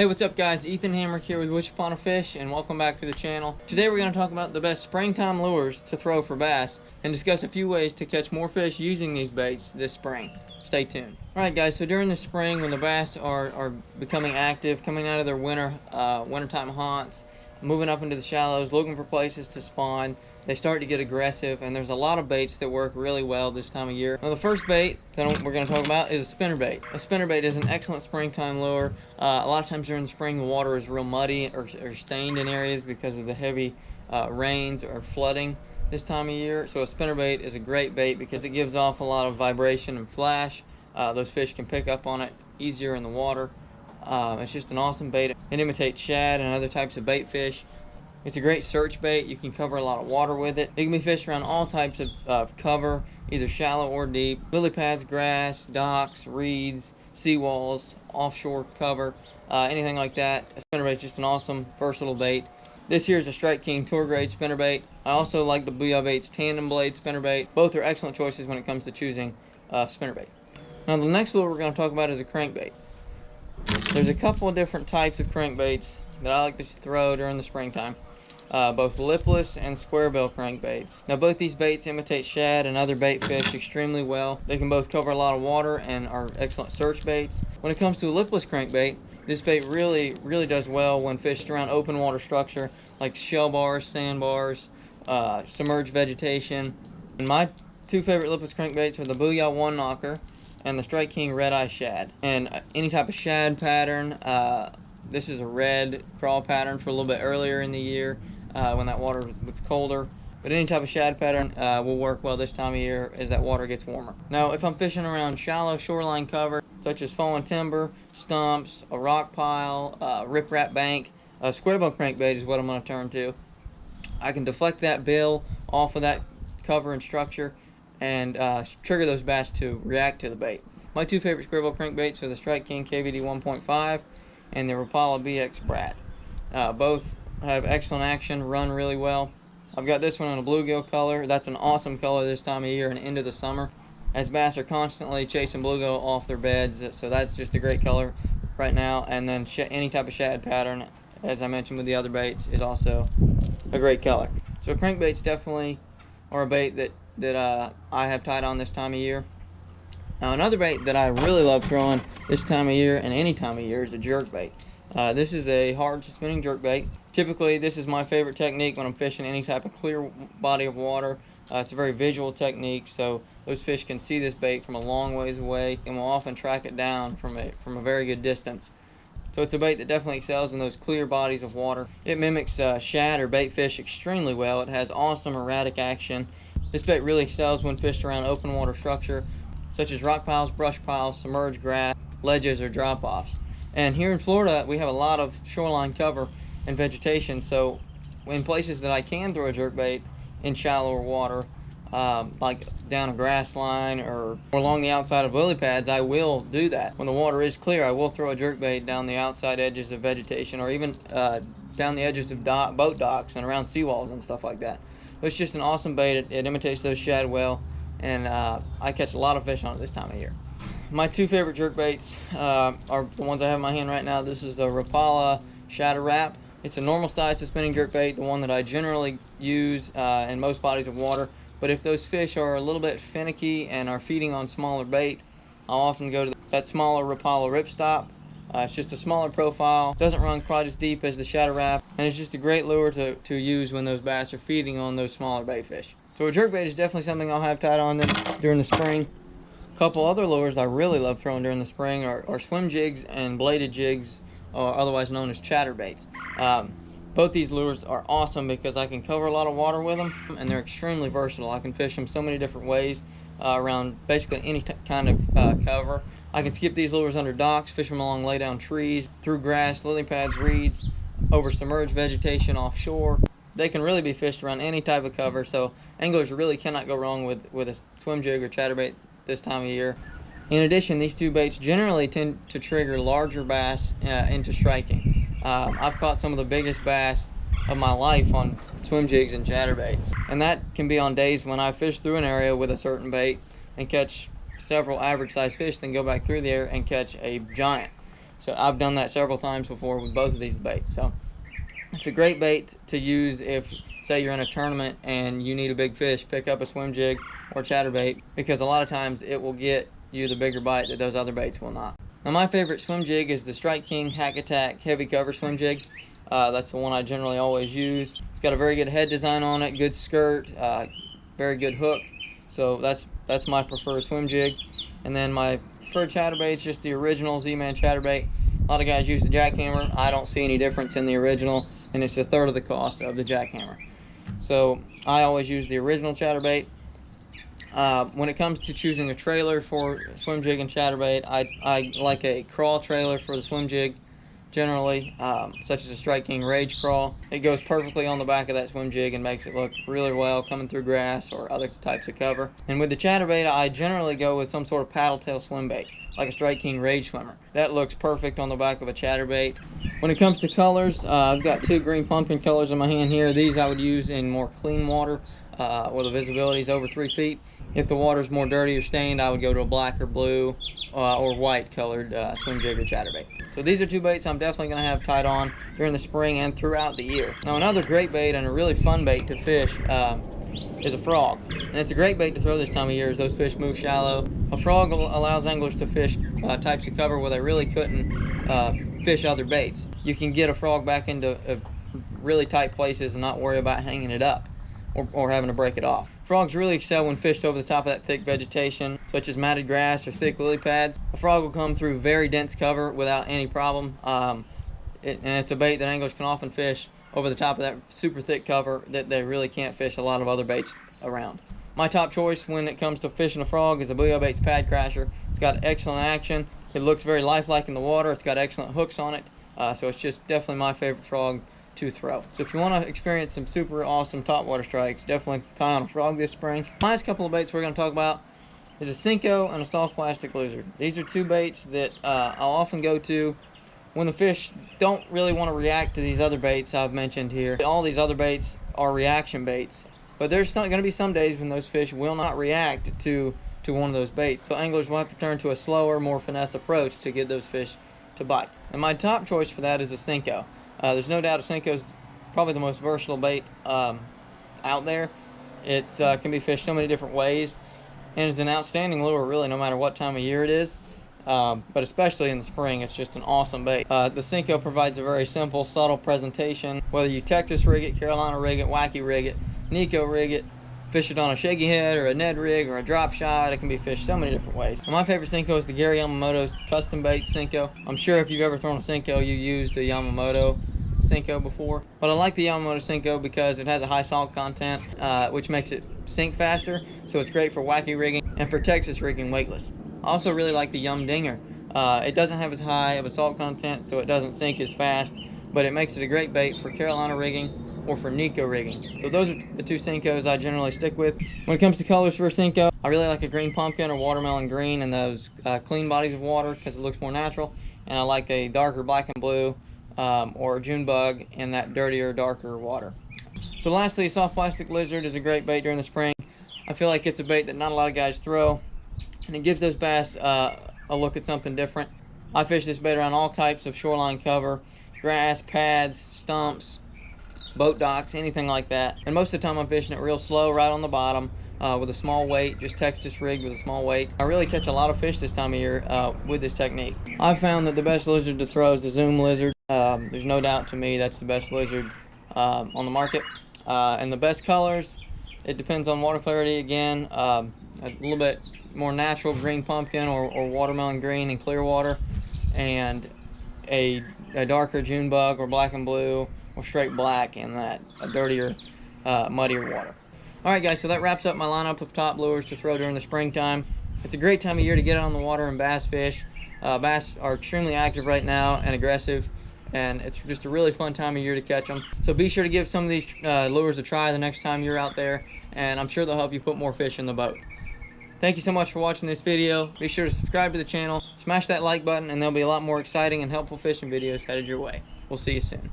Hey, what's up guys? Ethan Hamrick here with Wish Upon a Fish, and welcome back to the channel. Today we're going to talk about the best springtime lures to throw for bass and discuss a few ways to catch more fish using these baits this spring. Stay tuned. Alright guys, so during the spring when the bass are becoming active, coming out of their wintertime haunts, moving up into the shallows, looking for places to spawn, they start to get aggressive, and there's a lot of baits that work really well this time of year. Now the first bait that we're going to talk about is a spinnerbait. A spinnerbait is an excellent springtime lure. A lot of times during the spring the water is real muddy or stained in areas because of the heavy rains or flooding this time of year. So a spinnerbait is a great bait because it gives off a lot of vibration and flash. Those fish can pick up on it easier in the water. It's just an awesome bait. It imitates shad and other types of bait fish. It's a great search bait. You can cover a lot of water with it. It can be fished around all types of cover, either shallow or deep. Lily pads, grass, docks, reeds, seawalls, offshore cover, anything like that. A spinnerbait is just an awesome, versatile bait. This here is a Strike King tour grade spinnerbait. I also like the Booyah Baits tandem blade spinnerbait. Both are excellent choices when it comes to choosing spinnerbait. Now the next lure we're going to talk about is a crankbait. There's a couple of different types of crankbaits that I like to throw during the springtime. Both lipless and square bill crankbaits. Now both these baits imitate shad and other bait fish extremely well. They can both cover a lot of water and are excellent search baits. When it comes to a lipless crankbait, this bait really does well when fished around open water structure like shell bars, sandbars, submerged vegetation. And my two favorite lipless crankbaits are the Booyah One Knocker and the Strike King Red Eye Shad. And any type of shad pattern, this is a red crawl pattern for a little bit earlier in the year when that water was colder. But any type of shad pattern will work well this time of year as that water gets warmer. Now if I'm fishing around shallow shoreline cover such as fallen timber, stumps, a rock pile, riprap bank, a square bill crankbait is what I'm going to turn to. I can deflect that bill off of that cover and structure and trigger those bass to react to the bait. My two favorite square bill crankbaits are the Strike King KVD 1.5 and the Rapala BX Brat. Both have excellent action, run really well. I've got this one in a bluegill color. That's an awesome color this time of year and into the summer, as bass are constantly chasing bluegill off their beds, so that's just a great color right now. And then any type of shad pattern, as I mentioned with the other baits, is also a great color. So crankbaits definitely are a bait that I have tied on this time of year. Now another bait that I really love throwing this time of year and any time of year is a jerkbait. This is a hard suspending jerkbait. Typically this is my favorite technique when I'm fishing any type of clear body of water. It's a very visual technique, so those fish can see this bait from a long ways away and will often track it down from a very good distance. So it's a bait that definitely excels in those clear bodies of water. It mimics shad or bait fish extremely well. It has awesome erratic action. This bait really excels when fished around open water structure such as rock piles, brush piles, submerged grass, ledges, or drop-offs. And here in Florida we have a lot of shoreline cover and vegetation, so in places that I can throw a jerkbait in shallower water, like down a grass line or along the outside of lily pads, I will do that. When the water is clear, I will throw a jerkbait down the outside edges of vegetation, or even down the edges of boat docks and around seawalls and stuff like that. But it's just an awesome bait. It imitates those shad well, and I catch a lot of fish on it this time of year. My two favorite jerkbaits are the ones I have in my hand right now. This is the Rapala Shadow Wrap. It's a normal size suspending jerkbait, the one that I generally use in most bodies of water. But if those fish are a little bit finicky and are feeding on smaller bait, I'll often go to that smaller Rapala Ripstop. It's just a smaller profile, doesn't run quite as deep as the Shadow Wrap, and it's just a great lure to use when those bass are feeding on those smaller bait fish. So a jerkbait is definitely something I'll have tied on them during the spring. A couple other lures I really love throwing during the spring are swim jigs and bladed jigs, or otherwise known as chatterbaits. Both these lures are awesome because I can cover a lot of water with them, and they're extremely versatile. I can fish them so many different ways around basically any kind of cover. I can skip these lures under docks, fish them along lay-down trees, through grass, lily pads, reeds, over submerged vegetation offshore. They can really be fished around any type of cover, so anglers really cannot go wrong with a swim jig or chatterbait this time of year. In addition, these two baits generally tend to trigger larger bass into striking. I've caught some of the biggest bass of my life on swim jigs and chatterbaits, and that can be on days when I fish through an area with a certain bait and catch several average sized fish, then go back through there and catch a giant. So I've done that several times before with both of these baits. So it's a great bait to use if, say, you're in a tournament and you need a big fish. Pick up a swim jig or chatterbait, because a lot of times it will get you the bigger bite that those other baits will not. Now, my favorite swim jig is the Strike King Hack Attack Heavy Cover Swim Jig. That's the one I generally always use. It's got a very good head design on it, good skirt, very good hook. So that's my preferred swim jig. And then my preferred chatterbait is just the original Z-Man chatterbait. A lot of guys use the jackhammer. I don't see any difference in the original, and it's a third of the cost of the jackhammer. So I always use the original chatterbait. When it comes to choosing a trailer for swim jig and chatterbait, I like a crawl trailer for the swim jig, generally, such as a Strike King Rage Crawl. It goes perfectly on the back of that swim jig and makes it look really well coming through grass or other types of cover. And with the chatterbait, I generally go with some sort of paddle tail swim bait, like a Strike King Rage Swimmer. That looks perfect on the back of a chatterbait. When it comes to colors, I've got two green pumpkin colors in my hand here. These I would use in more clean water where the visibility is over 3 feet. If the water is more dirty or stained, I would go to a black or blue or white colored swim jig or chatterbait. So these are two baits I'm definitely going to have tied on during the spring and throughout the year. Now, another great bait and a really fun bait to fish is a frog. And it's a great bait to throw this time of year as those fish move shallow. A frog allows anglers to fish types of cover where they really couldn't fish other baits. You can get a frog back into really tight places and not worry about hanging it up or having to break it off. Frogs really excel when fished over the top of that thick vegetation, such as matted grass or thick lily pads. A frog will come through very dense cover without any problem, and it's a bait that anglers can often fish over the top of that super thick cover that they really can't fish a lot of other baits around. My top choice when it comes to fishing a frog is a Booyah Baits Pad Crasher. It's got excellent action. It looks very lifelike in the water. It's got excellent hooks on it, so it's just definitely my favorite frog to throw. So if you want to experience some super awesome topwater strikes, definitely tie on a frog this spring. Last couple of baits we're going to talk about is a Senko and a soft plastic lizard. These are two baits that I'll often go to when the fish don't really want to react to these other baits I've mentioned here. All these other baits are reaction baits, but there's going to be some days when those fish will not react to one of those baits. So anglers will have to turn to a slower, more finesse approach to get those fish to bite. And my top choice for that is a Senko. There's no doubt a Senko is probably the most versatile bait out there. It can be fished so many different ways, and is an outstanding lure really no matter what time of year it is, but especially in the spring. It's just an awesome bait. The Senko provides a very simple, subtle presentation. Whether you Texas rig it, Carolina rig it, wacky rig it, Nico rig it, fish it on a shaky head or a Ned rig or a drop shot, it can be fished so many different ways. And my favorite Senko is the Gary Yamamoto's custom bait Senko. I'm sure if you've ever thrown a Senko, you used a Yamamoto Senko before, but I like the Yamamoto Senko because it has a high salt content, which makes it sink faster, so it's great for wacky rigging and for Texas rigging weightless. I also really like the Yum Dinger. It doesn't have as high of a salt content, so it doesn't sink as fast, but it makes it a great bait for Carolina rigging or for Nico rigging. So those are the two Senkos I generally stick with. When it comes to colors for a Senko, I really like a green pumpkin or watermelon green in those clean bodies of water because it looks more natural, and I like a darker black and blue or a June bug in that dirtier, darker water. So lastly, a soft plastic lizard is a great bait during the spring. I feel like it's a bait that not a lot of guys throw, and it gives those bass a look at something different. I fish this bait around all types of shoreline cover, grass, pads, stumps, boat docks, anything like that. And most of the time I'm fishing it real slow right on the bottom with a small weight, just Texas rigged with a small weight. I really catch a lot of fish this time of year with this technique. I've found that the best lizard to throw is the Zoom lizard. There's no doubt to me that's the best lizard on the market. And the best colors, it depends on water clarity again. A little bit more natural green pumpkin or watermelon green in clear water, and a darker June bug or black and blue or straight black in that dirtier, muddier water. Alright guys, so that wraps up my lineup of top lures to throw during the springtime. It's a great time of year to get out on the water and bass fish. Bass are extremely active right now and aggressive, and it's just a really fun time of year to catch them. So be sure to give some of these lures a try the next time you're out there, and I'm sure they'll help you put more fish in the boat. Thank you so much for watching this video. Be sure to subscribe to the channel, smash that like button, and there'll be a lot more exciting and helpful fishing videos headed your way. We'll see you soon.